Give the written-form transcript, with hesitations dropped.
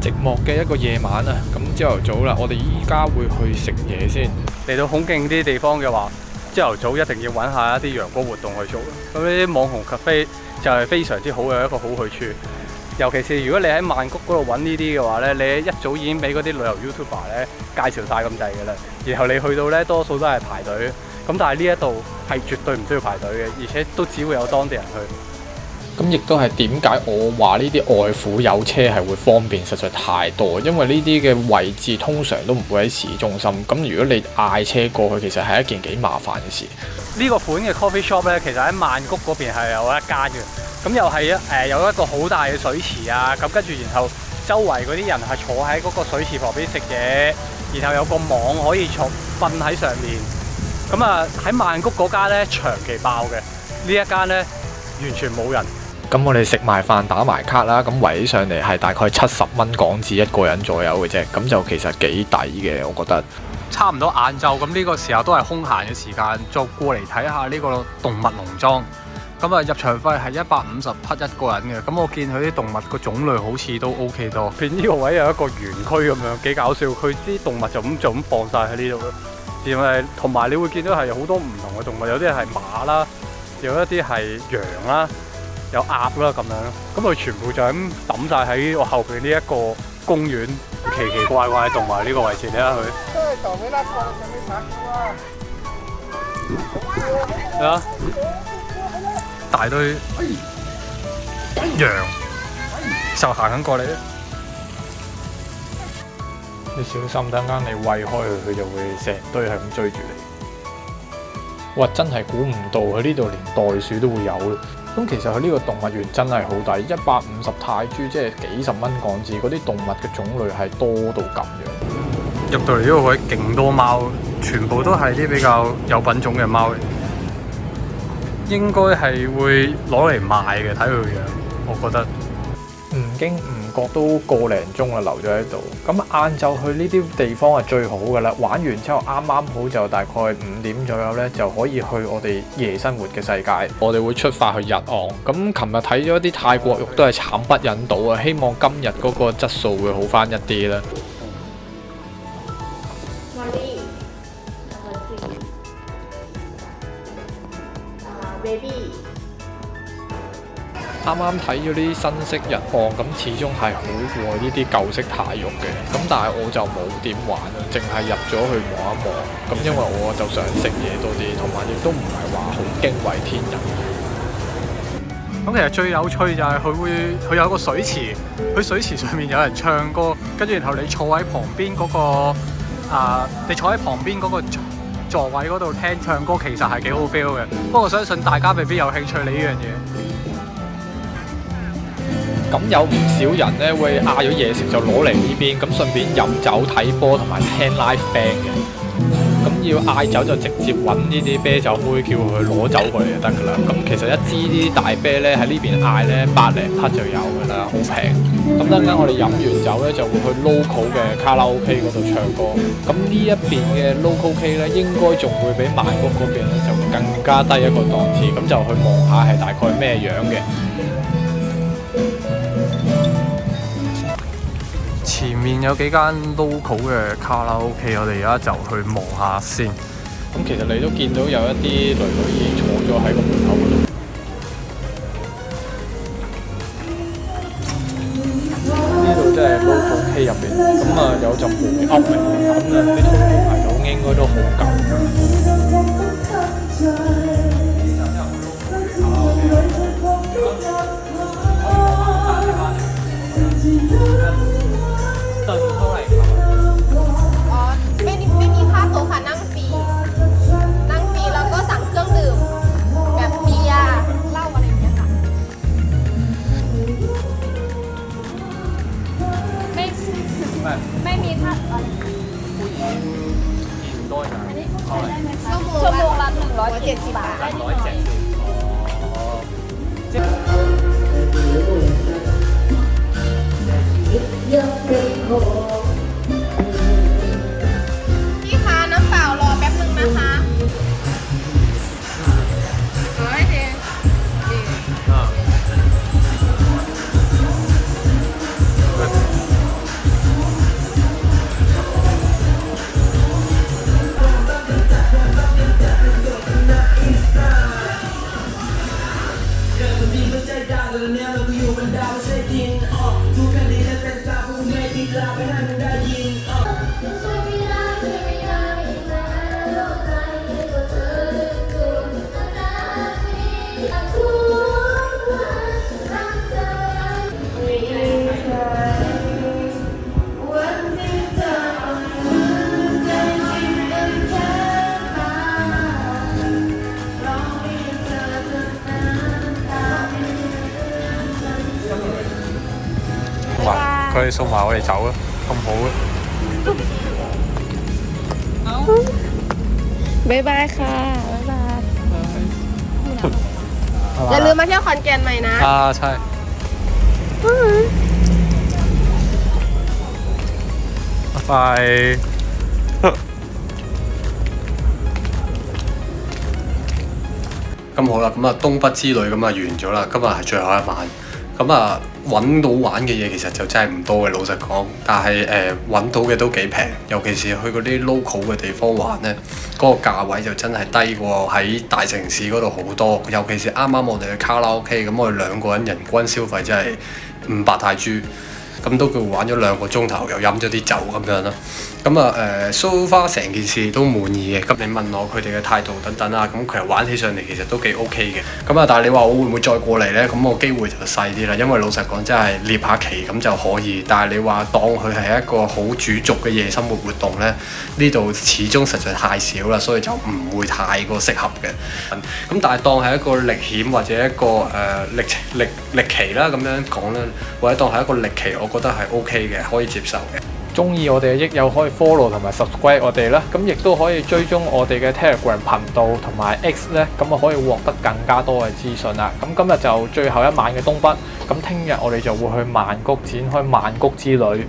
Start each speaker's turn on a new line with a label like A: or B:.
A: 寂寞嘅一個夜晚啊！咁朝頭早啦，我哋依家會去食嘢先。
B: 嚟到孔徑啲地方嘅話，朝頭早一定要揾下一啲陽光活動去做。咁呢啲網紅 cafe 就係非常之好嘅一個好去處。尤其是如果你喺曼谷嗰度揾呢啲嘅話呢，你一早已經俾嗰啲旅遊 YouTuber 咧介紹晒咁滯嘅啦。然後你去到呢，多數都係排隊。咁但係呢一度係絕對唔需要排隊嘅，而且都只會有當地人去。
A: 咁亦都係點解我話呢啲外府有車係會方便實在太多，因為呢啲嘅位置通常都唔會喺市中心。咁如果你嗌車過去，其實係一件幾麻煩嘅事。
B: 呢個款嘅 coffee shop 呢，其實喺曼谷嗰邊係有一間嘅。咁又係有一個好大嘅水池啊，咁跟住然後周圍嗰啲人係坐喺嗰個水池旁邊食嘢，然後有個網可以瞓喺上面。咁啊喺曼谷嗰間呢，長期爆嘅，呢一間呢，完全冇人。
A: 咁我哋食埋飯打埋卡啦，咁圍起上嚟係大概70蚊港紙一個人左右嘅啫，咁就其實幾抵嘅，我覺得。
B: 差唔多晏晝，咁呢個時候都係空閒嘅時間，再過嚟睇下呢個動物農莊。咁啊入場費係150匹一個人嘅，咁我見佢啲動物個種類好似都 OK 多。邊呢個位有一個園區咁樣，幾搞笑。佢啲動物就咁放晒喺呢度咯。同埋你會見到係有好多唔同嘅動物，有啲係馬啦，有一啲係羊啦，有鴨啦咁樣。咁佢全部就咁抌晒喺我後邊呢一個公園，奇奇怪怪嘅動物呢個位置，你睇下佢。係啊，大堆羊就行緊過嚟。
A: 你小心，等間你餵開佢，佢就會成堆係咁追住你。哇！真係估唔到佢呢度連袋鼠都會有咯。咁其實佢呢個動物園真係好抵，150泰銖即係幾十蚊港紙。嗰啲動物嘅種類係多到咁樣。
B: 入到嚟呢個位勁多貓，全部都係啲比較有品種嘅貓嚟。應該係會攞嚟賣嘅，睇佢個樣，我覺得。
A: 唔經唔覺都個零鐘啦，留咗喺度。咁晏晝去呢啲地方係最好㗎啦，玩完之後啱啱好就大概5點左右呢，就可以去我哋夜生活嘅世界。我哋會出發去日昂。咁琴日睇咗啲泰國浴都係慘不忍睹啊！希望今日嗰個質素會好返一啲啦。啱啱睇咗啲新式日昂，咁始終係好過呢啲舊式泰浴嘅。咁但係我就冇點玩啊，淨係入咗去望一望。咁因為我就想食嘢多啲，同埋亦都唔係話好驚為天人。
B: 咁其實最有趣就係佢有個水池，佢水池上面有人唱歌，跟住然後你坐喺旁邊嗰個座位嗰度聽唱歌，其實係幾好 feel 嘅。不過我相信大家未必有興趣呢樣嘢。
A: 咁有唔少人咧會嗌咗嘢食就攞嚟呢邊，咁順便飲酒睇波同埋聽 live band 嘅。咁要嗌酒就直接揾呢啲啤酒妹叫佢攞酒過嚟就得㗎啦。咁其實一支呢啲大啤咧喺呢邊嗌咧100零匹就有㗎啦，好平。咁等間我哋飲完酒咧就會去 local 嘅卡拉 OK 嗰度唱歌。咁呢一邊嘅 local K 咧應該仲會比曼谷嗰邊咧就更加低一個檔次。咁就去望下係大概咩樣嘅。
B: 前面有幾間 local 嘅卡拉 OK， 我哋而家就去望下先。
A: 咁其實你都見到有一啲女已經坐咗喺個門口嗰度。呢度真係 local K 入邊，咁啊有陣回噏味，咁啊啲通風系統應該都好舊。
C: ไม่มีค่าโต๊ะค่ะนั่งฟรีแล้วก็สั่งเครื่องดื่มแบบเบียร์เหล้าอะไรอย่างเงี้ยค่ะไม่มีค่าชั่วโมงละ170 บาทพี่คะน้ำเปล่ารอแป๊บนึงนะคะให้เท
B: 哇！佢哋送埋我哋走啊，咁好嘅。
C: บ๊ายบายค่ะบ๊ายบายอย่าลืมมาเที่ยวขอนแก่นใหม่นะ
B: ใช่ 拜拜。咁好啦，咁啊東北之旅咁啊完咗啦，今日係最後一晚。咁啊揾到玩嘅嘢其實就真係唔多嘅，老實講。但係揾到嘅都幾平，尤其是去嗰啲 local 嘅地方玩呢，嗰、個價位就真係低過喺大城市嗰度好多。尤其是啱啱我哋去卡拉 OK， 咁我哋兩個人人均消費真係500泰銖。咁都叫玩咗2個鐘頭，又飲咗啲酒咁樣啦。咁啊so far 成件事都滿意嘅。咁你問我佢哋嘅態度等等啊，咁其實玩起上嚟其實都幾 OK 嘅。咁啊，但係你話我會唔會再過嚟呢？咁我機會就細啲啦，因為老實講真係獵下期咁就可以。但係你話當佢係一個好主軸嘅夜生活活動呢，呢度始終實在太少啦，所以就唔會太過適合嘅。咁但係當係一個歷險或者一個歷奇啦咁樣講啦，或者當係一個歷奇，我覺得係 OK 嘅，可以接受嘅。
A: 中意我哋嘅益友可以 follow 同埋 subscribe 我哋啦，咁亦都可以追蹤我哋嘅 Telegram 頻道同埋 X 咧，咁啊可以獲得更加多嘅資訊啦。咁今日就最後一晚嘅東北，咁聽日我哋就會去曼谷展開曼谷之旅。